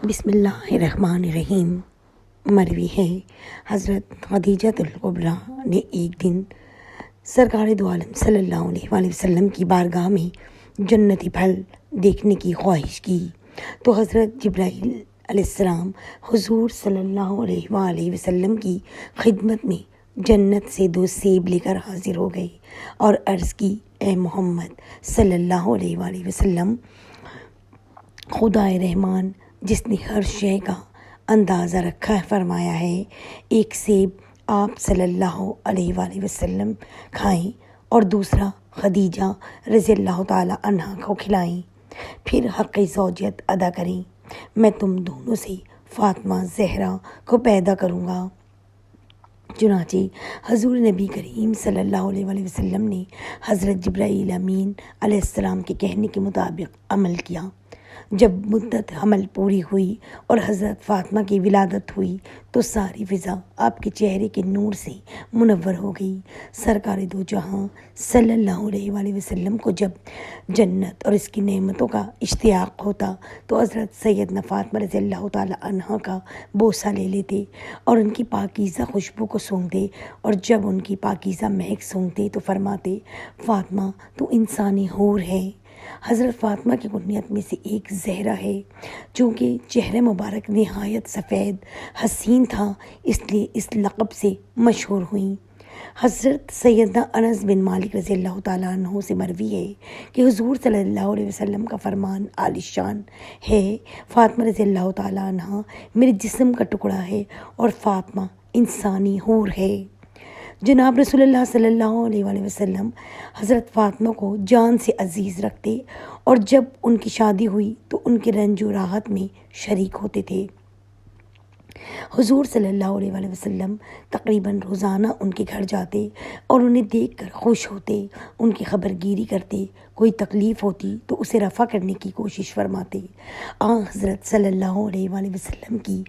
بسم اللہ الرحمن الرحیم۔ مروی ہے حضرت خدیجۃ الکبریٰ نے ایک دن سرکار دو عالم صلی اللہ علیہ وآلہ وسلم کی بارگاہ میں جنتی پھل دیکھنے کی خواہش کی تو حضرت جبرائیل علیہ السلام حضور صلی اللہ علیہ وآلہ وسلم کی خدمت میں جنت سے 2 سیب لے کر حاضر ہو گئے اور عرض کی، اے محمد صلی اللہ علیہ وآلہ وسلم، خدائے رحمان جس نے ہر شے کا اندازہ رکھا ہے فرمایا ہے، ایک سیب آپ صلی اللہ علیہ وآلہ وسلم کھائیں اور دوسرا خدیجہ رضی اللہ تعالیٰ عنہا کو کھلائیں، پھر حق زوجیت ادا کریں۔ میں تم دونوں سے فاطمہ زہرا کو پیدا کروں گا۔ چنانچہ حضور نبی کریم صلی اللہ علیہ وآلہ وسلم نے حضرت جبرائیل امین علیہ السلام کے کہنے کے مطابق عمل کیا۔ جب مدت حمل پوری ہوئی اور حضرت فاطمہ کی ولادت ہوئی تو ساری فضا آپ کے چہرے کے نور سے منور ہو گئی۔ سرکار دو جہاں صلی اللہ علیہ وآلہ وسلم کو جب جنت اور اس کی نعمتوں کا اشتیاق ہوتا تو حضرت سیدنا فاطمہ رضی اللہ تعالیٰ عنہا کا بوسہ لے لیتے اور ان کی پاکیزہ خوشبو کو سونگتے، اور جب ان کی پاکیزہ مہک سونگتے تو فرماتے، فاطمہ تو انسانی حور ہے۔ حضرت فاطمہ کی کنیت میں سے ایک زہرا ہے۔ چونکہ چہرہ مبارک نہایت سفید حسین تھا، اس لیے اس لقب سے مشہور ہوئیں۔ حضرت سیدنا انس بن مالک رضی اللہ تعالیٰ عنہ سے مروی ہے کہ حضور صلی اللہ علیہ وسلم کا فرمان عالی شان ہے، فاطمہ رضی اللہ تعالیٰ عنہ میرے جسم کا ٹکڑا ہے اور فاطمہ انسانی حور ہے۔ جناب رسول اللہ صلی اللہ علیہ وآلہ وسلم حضرت فاطمہ کو جان سے عزیز رکھتے اور جب ان کی شادی ہوئی تو ان کے رنج و راحت میں شریک ہوتے تھے۔ حضور صلی اللہ علیہ وآلہ وسلم تقریباً روزانہ ان کے گھر جاتے اور انہیں دیکھ کر خوش ہوتے، ان کی خبر گیری کرتے، کوئی تکلیف ہوتی تو اسے رفع کرنے کی کوشش فرماتے۔ حضرت صلی اللہ علیہ وآلہ وسلم کی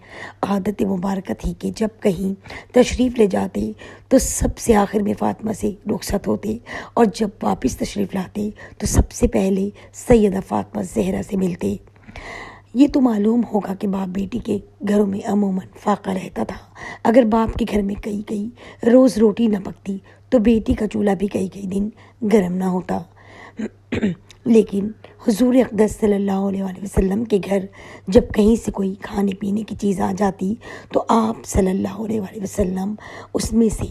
عادت مبارکہ تھی کہ جب کہیں تشریف لے جاتے تو سب سے آخر میں فاطمہ سے رخصت ہوتے اور جب واپس تشریف لاتے تو سب سے پہلے سیدہ فاطمہ زہرا سے ملتے۔ یہ تو معلوم ہوگا کہ باپ بیٹی کے گھروں میں عموماً فاقہ رہتا تھا۔ اگر باپ کے گھر میں کئی روز روٹی نہ پکتی تو بیٹی کا چولہا بھی کئی دن گرم نہ ہوتا۔ لیکن حضور اقدس صلی اللہ علیہ وآلہ وسلم کے گھر جب کہیں سے کوئی کھانے پینے کی چیز آ جاتی تو آپ صلی اللہ علیہ وآلہ وسلم اس میں سے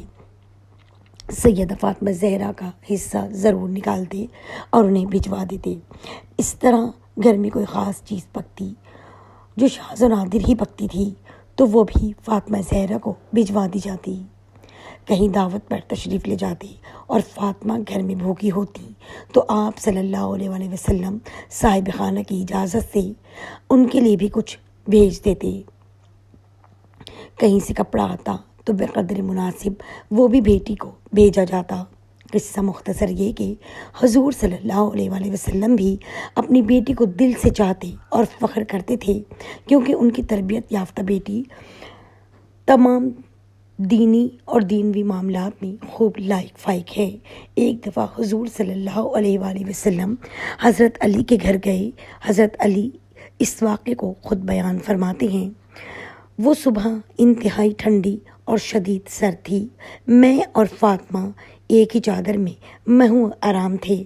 سیدہ فاطمہ زہرا کا حصہ ضرور نکالتے اور انہیں بھجوا دیتے۔ اس طرح گھر میں کوئی خاص چیز پکتی جو شاذ و نادر ہی پکتی تھی تو وہ بھی فاطمہ زہرا کو بھجوا دی جاتی۔ کہیں دعوت پر تشریف لے جاتے اور فاطمہ گھر میں بھوکی ہوتی تو آپ صلی اللہ علیہ وآلہ وسلم صاحب خانہ کی اجازت سے ان کے لیے بھی کچھ بھیج دیتے۔ کہیں سے کپڑا آتا تو بقدر مناسب وہ بھی بیٹی کو بھیجا جاتا۔ قصہ مختصر یہ کہ حضور صلی اللہ علیہ وآلہ وسلم بھی اپنی بیٹی کو دل سے چاہتے اور فخر کرتے تھے، کیونکہ ان کی تربیت یافتہ بیٹی تمام دینی اور دینوی معاملات میں خوب لائق فائق ہے۔ ایک دفعہ حضور صلی اللہ علیہ وآلہ وسلم حضرت علی کے گھر گئے۔ حضرت علی اس واقعے کو خود بیان فرماتے ہیں، وہ صبح انتہائی ٹھنڈی اور شدید سرد تھی، میں اور فاطمہ ایک ہی چادر میں محو آرام تھے۔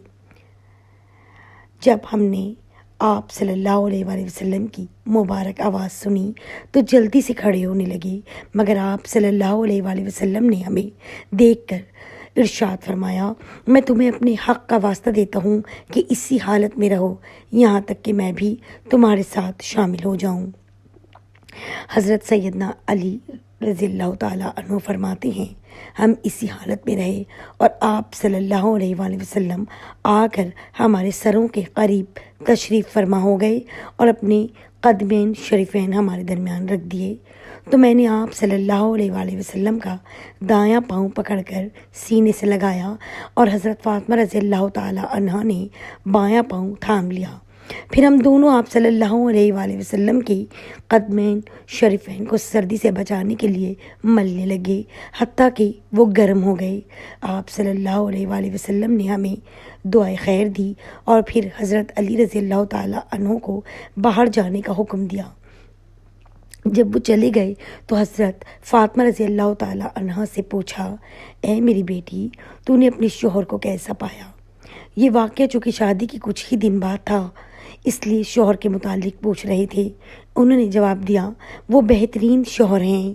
جب ہم نے آپ صلی اللہ علیہ وآلہ وسلم کی مبارک آواز سنی تو جلدی سے کھڑے ہونے لگے، مگر آپ صلی اللہ علیہ وآلہ وسلم نے ہمیں دیکھ کر ارشاد فرمایا، میں تمہیں اپنے حق کا واسطہ دیتا ہوں کہ اسی حالت میں رہو یہاں تک کہ میں بھی تمہارے ساتھ شامل ہو جاؤں۔ حضرت سیدنا علی رضی اللہ تعالیٰ عنہ فرماتے ہیں، ہم اسی حالت میں رہے اور آپ صلی اللہ علیہ وآلہ وسلم آ کر ہمارے سروں کے قریب تشریف فرما ہو گئے اور اپنے قدمین شریفین ہمارے درمیان رکھ دیے تو میں نے آپ صلی اللہ علیہ وآلہ وسلم کا دایاں پاؤں پکڑ کر سینے سے لگایا اور حضرت فاطمہ رضی اللہ تعالیٰ عنہا نے بایاں پاؤں تھام لیا۔ پھر ہم دونوں آپ صلی اللہ علیہ وآلہ وسلم کے قدمین شریفین کو سردی سے بچانے کے لیے ملنے لگے، حتیٰ کہ وہ گرم ہو گئے۔ آپ صلی اللہ علیہ وآلہ وسلم نے ہمیں دعائے خیر دی اور پھر حضرت علی رضی اللہ تعالیٰ عنہ کو باہر جانے کا حکم دیا۔ جب وہ چلے گئے تو حضرت فاطمہ رضی اللہ تعالی عنہا سے پوچھا، اے میری بیٹی، تو نے اپنے شوہر کو کیسا پایا؟ یہ واقعہ چونکہ شادی کے کچھ ہی دن بعد تھا، اس لیے شوہر کے متعلق پوچھ رہے تھے۔ انہوں نے جواب دیا، وہ بہترین شوہر ہیں۔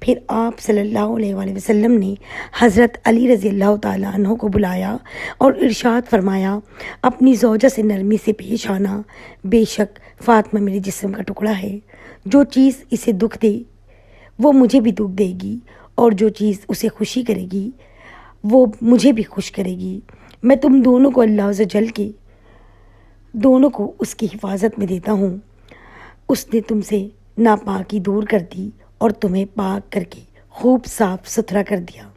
پھر آپ صلی اللہ علیہ وآلہ وسلم نے حضرت علی رضی اللہ تعالیٰ عنہ کو بلایا اور ارشاد فرمایا، اپنی زوجہ سے نرمی سے پیش آنا، بے شک فاطمہ میرے جسم کا ٹکڑا ہے، جو چیز اسے دکھ دے وہ مجھے بھی دکھ دے گی، اور جو چیز اسے خوشی کرے گی وہ مجھے بھی خوش کرے گی۔ میں تم دونوں کو اللہ عز و جل کے دونوں کو اس کی حفاظت میں دیتا ہوں۔ اس نے تم سے ناپاکی دور کر دی اور تمہیں پاک کر کے خوب صاف ستھرا کر دیا۔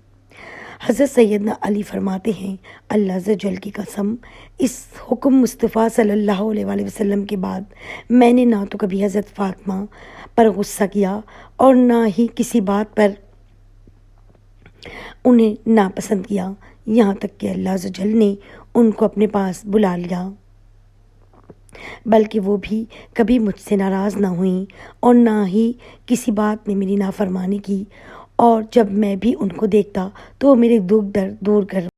حضرت سیدنا علی فرماتے ہیں، اللہ عز و جل کی قسم، اس حکم مصطفیٰ صلی اللہ علیہ وآلہ وسلم کے بعد میں نے نہ تو کبھی حضرت فاطمہ پر غصہ کیا اور نہ ہی کسی بات پر انہیں ناپسند کیا، یہاں تک کہ اللہ عز و جل نے ان کو اپنے پاس بلا لیا، بلکہ وہ بھی کبھی مجھ سے ناراض نہ ہوئیں اور نہ ہی کسی بات میں میری نافرمانی کی، اور جب میں بھی ان کو دیکھتا تو وہ میرے دکھ درد دور کر